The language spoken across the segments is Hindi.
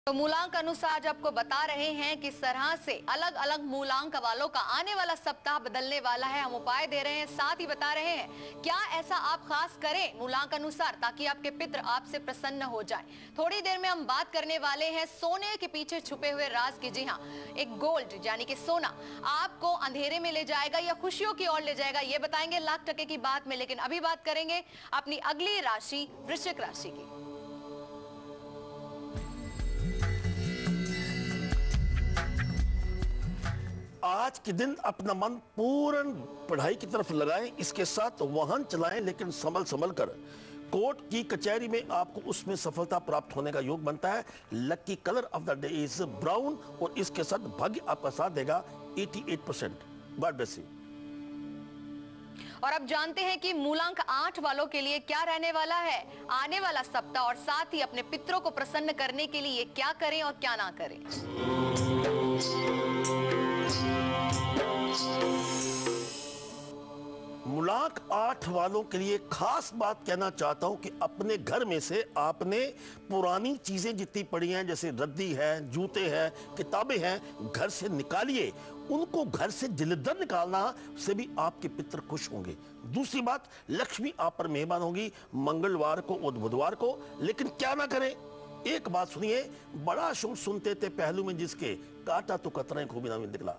तो मूलांक अनुसार आज आपको बता रहे हैं किस तरह से अलग अलग मूलांक वालों का आने वाला सप्ताह बदलने वाला है। हम उपाय दे रहे हैं, साथ ही बता रहे हैं क्या ऐसा आप खास करें मूलांक अनुसार ताकि आपके पितृ आपसे प्रसन्न हो जाएं। थोड़ी देर में हम बात करने वाले हैं सोने के पीछे छुपे हुए राज की। जी हाँ, एक गोल्ड यानी कि सोना आपको अंधेरे में ले जाएगा या खुशियों की ओर ले जाएगा, ये बताएंगे लाख टके की बात में। लेकिन अभी बात करेंगे अपनी अगली राशि वृश्चिक राशि की। आज के दिन अपना मन पूर्ण पढ़ाई की तरफ लगाएं, इसके साथ वाहन चलाएं लेकिन संभल संभल कर। कोर्ट की कचहरी में आपको उसमें सफलता प्राप्त होने का योग बनता है। Lucky colour of the day is brown और इसके साथ भाग्य आपका साथ देगा 88%। God bless you. और अब जानते हैं कि मूलांक 8 वालों के लिए क्या रहने वाला है आने वाला सप्ताह, और साथ ही अपने पितरों को प्रसन्न करने के लिए क्या करें और क्या ना करें। मूलांक 8 वालों के लिए खास बात कहना चाहता हूं कि अपने घर में से आपने पुरानी चीजें जितनी पड़ी हैं, जैसे रद्दी है, जूते हैं, किताबें हैं, घर से निकालिए। उनको घर से जल्दर निकालना से भी आपके पितर खुश होंगे। दूसरी बात, लक्ष्मी आप पर मेहमान होगी मंगलवार को और बुधवार को। लेकिन क्या ना करें, एक बात सुनिए, बड़ा शुभ सुनते थे पहलू में जिसके, काटा तो कतरा खूबी ना निकला।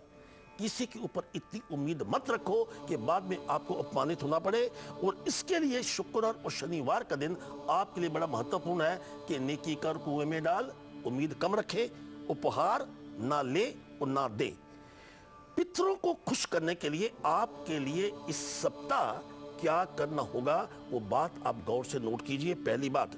किसी के ऊपर इतनी उम्मीद मत रखो कि बाद में आपको अपमानित होना पड़े। और इसके लिए शुक्रवार और शनिवार का दिन आपके लिए बड़ा महत्वपूर्ण है कि नेकी कर कुएं में डाल, उम्मीद कम रखे, उपहार ना ले और ना दे। पितरों को खुश करने के लिए आपके लिए इस सप्ताह क्या करना होगा वो बात आप गौर से नोट कीजिए। पहली बात,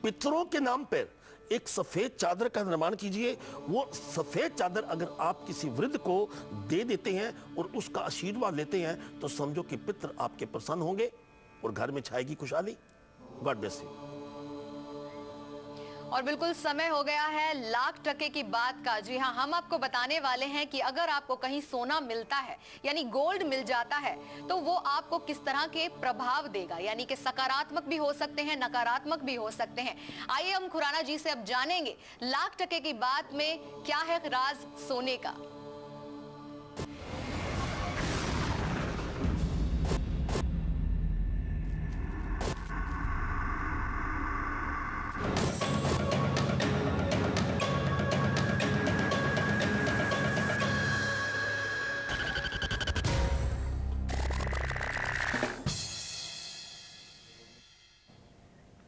पितरों के नाम पर एक सफेद चादर का निर्माण कीजिए। वो सफेद चादर अगर आप किसी वृद्ध को दे देते हैं और उसका आशीर्वाद लेते हैं तो समझो कि पितृ आपके प्रसन्न होंगे और घर में छाएगी खुशहाली। God bless you. और बिल्कुल समय हो गया है लाख टके की बात का। जी हाँ, हम आपको बताने वाले हैं कि अगर आपको कहीं सोना मिलता है यानी गोल्ड मिल जाता है तो वो आपको किस तरह के प्रभाव देगा, यानी कि सकारात्मक भी हो सकते हैं, नकारात्मक भी हो सकते हैं। आइए हम खुराना जी से अब जानेंगे लाख टके की बात में क्या है राज सोने का।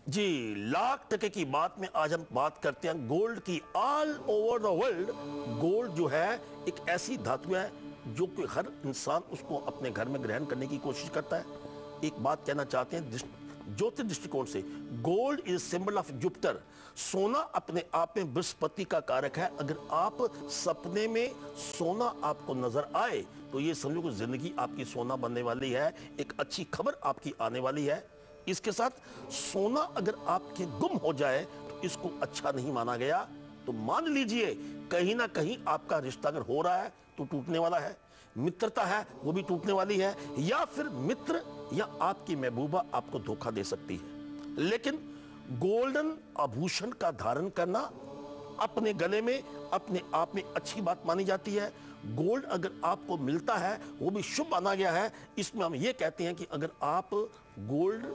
जी, लाख टके की बात में आज हम बात करते हैं गोल्ड की। All over the world gold जो है एक ऐसी धातु है जो कि हर इंसान उसको अपने घर में ग्रहण करने की कोशिश करता है। एक बात कहना चाहते हैं ज्योतिष दृष्टिकोण से, gold is symbol of Jupiter. सोना अपने आप में बृहस्पति का कारक है। अगर आप सपने में सोना आपको नजर आए तो ये समझो कि जिंदगी आपकी सोना बनने वाली है, एक अच्छी खबर आपकी आने वाली है। इसके साथ सोना अगर आपके गुम हो जाए तो इसको अच्छा नहीं माना गया। तो मान लीजिए कहीं ना कहीं आपका रिश्ता अगर हो रहा है तो टूटने वाला है, मित्रता है वो भी टूटने वाली है, या फिर मित्र या आपकी महबूबा आपको धोखा दे सकती है। लेकिन गोल्डन आभूषण का धारण करना अपने गले में अपने आप में अच्छी बात मानी जाती है। गोल्ड अगर आपको मिलता है वो भी शुभ माना गया है। इसमें हम ये कहते हैं कि अगर आप गोल्ड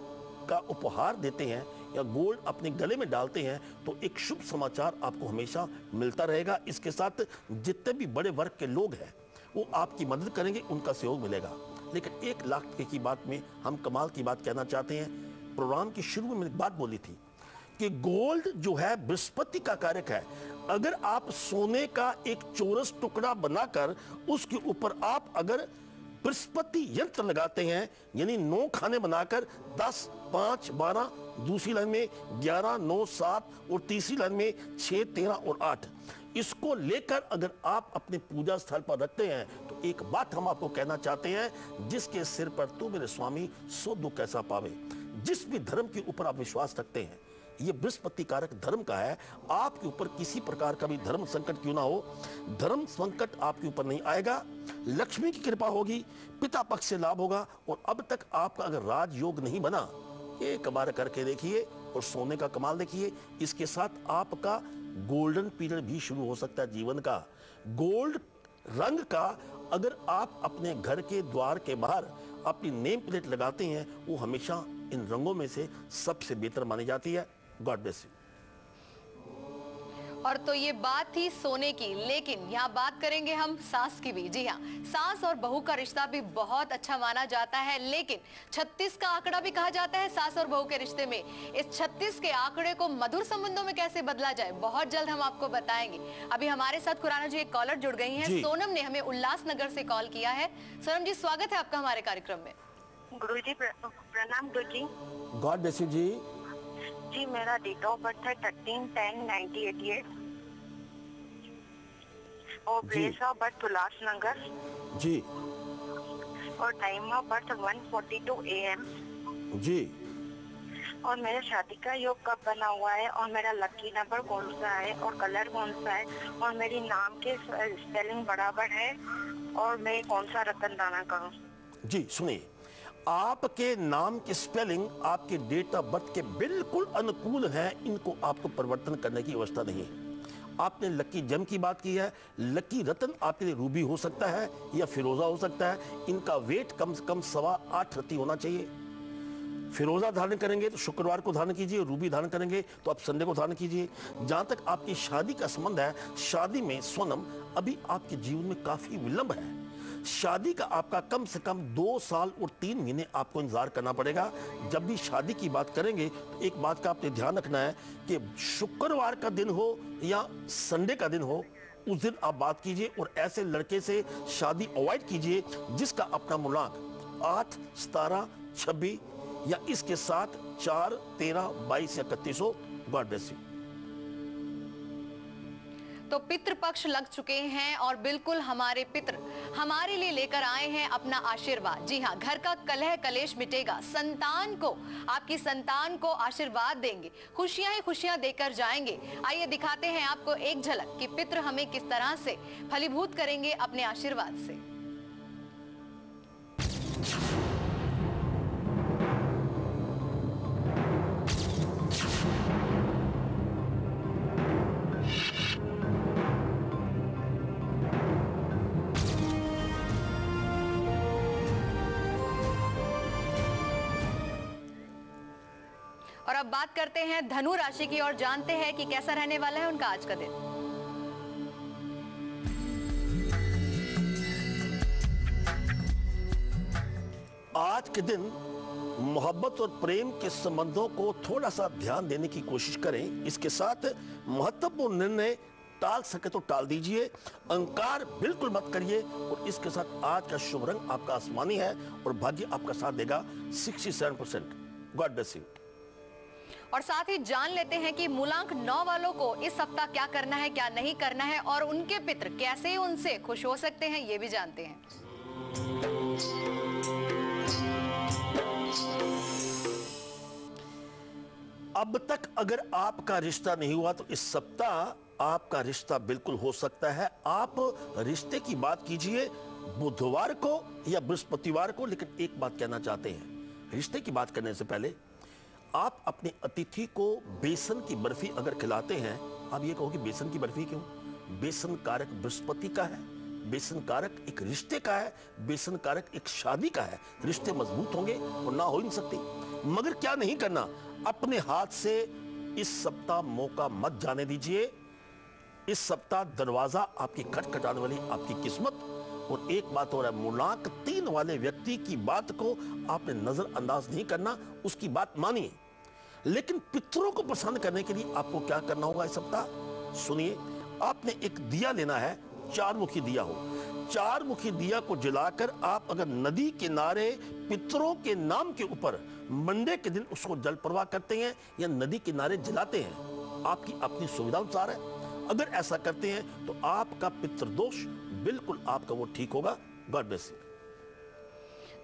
का उपहार देते हैं या गोल्ड अपने गले में डालते हैं तो एक शुभ समाचार आपको हमेशा मिलता रहेगा। इसके साथ जितने भी बड़े वर्ग के लोग हैं वो आपकी मदद करेंगे, उनका सहयोग मिलेगा। लेकिन 1 लाख की बात में हम कमाल की बात कहना चाहते हैं। प्रोग्राम की शुरू में मैंने बात बोली थी कि गोल्ड जो है बृहस्पति का कारक है। अगर आप सोने का एक चौरस टुकड़ा बनाकर उसके ऊपर आप अगर बृहस्पति यंत्र लगाते हैं, यानी 9 खाने बनाकर 10, 5, 12, दूसरी लाइन में 11, 9, 7 और तीसरी लाइन में 6, 13 और 8, इसको लेकर अगर आप अपने पूजा स्थल पर रखते हैं तो एक बात हम आपको कहना चाहते हैं, जिसके सिर पर तू मेरे स्वामी सो दुख कैसा पावे। जिस भी धर्म के ऊपर आप विश्वास रखते हैं, ये बृहस्पति कारक धर्म का है। आपके ऊपर किसी प्रकार का भी धर्म संकट क्यों ना हो, धर्म संकट आपके ऊपर नहीं आएगा। लक्ष्मी की कृपा होगी, पिता पक्ष से लाभ होगा। और अब तक आपका अगर राजयोग नहीं बना, एक बार करके देखिए और सोने का कमाल देखिए। इसके साथ आपका गोल्डन पीरियड भी शुरू हो सकता है जीवन का। गोल्ड रंग का अगर आप अपने घर के द्वार के बाहर अपनी नेम प्लेट लगाते हैं, वो हमेशा इन रंगों में से सबसे बेहतर मानी जाती है। God bless you. और तो ये बात थी सोने की, लेकिन यहाँ बात करेंगे हम सास की भी। जी हाँ, सास और बहू का रिश्ता भी बहुत अच्छा माना जाता है, लेकिन 36 का आंकड़ा भी कहा जाता है सास और बहू के रिश्ते में। इस 36 के आंकड़े को मधुर संबंधों में कैसे बदला जाए, बहुत जल्द हम आपको बताएंगे। अभी हमारे साथ खुराना जी एक कॉलर जुड़ गई हैं। सोनम ने हमें उल्लासनगर से कॉल किया है। सोनम जी, स्वागत है आपका हमारे कार्यक्रम में। गुरु जी प्रणाम। गुरु जी। गॉड ब्लेस यू जी। जी, मेरा डेट ऑफ बर्थ है 13/10/1988 और प्लेस ऑफ बर्थ उल्लासनगर जी। और टाइम ऑफ बर्थ 1:42 AM जी। और मेरे शादी का योग कब बना हुआ है और मेरा लकी नंबर कौन सा है और कलर कौन सा है और मेरी नाम के स्पेलिंग बराबर है और मैं कौन सा रतन दाना करूं? जी सुनिए, आपके नाम की स्पेलिंग आपके डेट ऑफ बर्थ के बिल्कुल अनुकूल है, इनको आपको परिवर्तन करने की अवस्था नहीं है। आपने लकी जेम की बात की है, लकी रतन आपके लिए रूबी हो सकता है या फिरोजा हो सकता है। इनका वेट कम से कम 8.25 रत्ती होना चाहिए। फिरोजा धारण करेंगे तो शुक्रवार को धारण कीजिए, रूबी धारण करेंगे तो आप संडे को धारण कीजिए। जहां तक आपकी शादी का संबंध है, शादी में सोनम अभी आपके जीवन में काफी विलंब है। शादी का आपका कम से कम 2 साल और 3 महीने आपको इंतजार करना पड़ेगा। जब भी शादी की बात करेंगे तो एक बात का आपने ध्यान रखना है कि शुक्रवार का दिन हो या संडे का दिन हो, उस दिन आप बात कीजिए और ऐसे लड़के से शादी अवॉइड कीजिए जिसका अपना मूलांक 8, 17, 26 या इसके साथ 4, 13, 22 या 31 हो। God bless you. तो पितृपक्ष लग चुके हैं और बिल्कुल हमारे पितृ हमारे लिए लेकर आए हैं अपना आशीर्वाद। जी हाँ, घर का कलह कलेश मिटेगा, संतान को, आपकी संतान को आशीर्वाद देंगे, खुशियां ही खुशियां देकर जाएंगे। आइए दिखाते हैं आपको एक झलक कि पितृ हमें किस तरह से फलीभूत करेंगे अपने आशीर्वाद से। और अब बात करते हैं धनु राशि की और जानते हैं कि कैसा रहने वाला है उनका आज का दिन। आज के दिन मोहब्बत और प्रेम के संबंधों को थोड़ा सा ध्यान देने की कोशिश करें। इसके साथ महत्वपूर्ण निर्णय टाल सके तो टाल दीजिए, अहंकार बिल्कुल मत करिए। और इसके साथ आज का शुभ रंग आपका आसमानी है और भाग्य आपका साथ देगा 67%। God bless you. और साथ ही जान लेते हैं कि मूलांक 9 वालों को इस सप्ताह क्या करना है, क्या नहीं करना है और उनके पितृ कैसे उनसे खुश हो सकते हैं, ये भी जानते हैं। अब तक अगर आपका रिश्ता नहीं हुआ तो इस सप्ताह आपका रिश्ता बिल्कुल हो सकता है। आप रिश्ते की बात कीजिए बुधवार को या बृहस्पतिवार को, लेकिन एक बात कहना चाहते हैं, रिश्ते की बात करने से पहले आप अपने अतिथि को बेसन की बर्फी अगर खिलाते हैं, आप ये कहो कि बेसन की बर्फी क्यों? बेसन कारक बृहस्पति का है, बेसन कारक एक रिश्ते का है, बेसन कारक एक शादी का है। रिश्ते मजबूत होंगे और ना हो ही नहीं सकती। मगर क्या नहीं करना, अपने हाथ से इस सप्ताह मौका मत जाने दीजिए। इस सप्ताह दरवाजा आपकी खटखटाने वाली आपकी किस्मत। और एक बात और है, मूलांक 3 वाले व्यक्ति की बात को आपने नजरअंदाज नहीं करना, उसकी बात मानिए। लेकिन पितरों को प्रसन्न करने के लिए आपको क्या करना होगा इस सप्ताह, सुनिए। आपने एक दिया लेना है, 4 मुखी दिया हो। 4 मुखी दिया को जलाकर आप अगर नदी किनारे पितरों के नाम के ऊपर मंडे के दिन उसको जल प्रवाह करते हैं या नदी किनारे जलाते हैं, आपकी अपनी सुविधा अनुसार है। अगर ऐसा करते हैं तो आपका पितृदोष बिल्कुल आपका वो ठीक होगा। God bless you.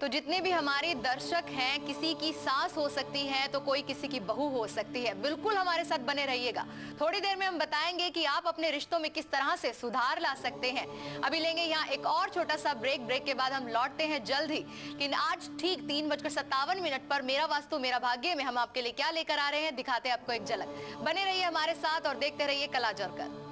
तो जितने भी हमारे दर्शक हैं, किसी की सास हो सकती है तो कोई किसी की बहू हो सकती है। बिल्कुल हमारे साथ बने रहिएगा। थोड़ी देर में हम बताएंगे कि आप अपने रिश्तों में किस तरह से सुधार ला सकते हैं। अभी लेंगे यहाँ एक और छोटा सा ब्रेक के बाद हम लौटते हैं जल्द ही। लेकिन आज ठीक 3:57 पर मेरा वास्तु मेरा भाग्य में हम आपके लिए क्या लेकर आ रहे हैं, दिखाते हैं आपको एक झलक। बने रहिए हमारे साथ और देखते रहिए कला जोरकर।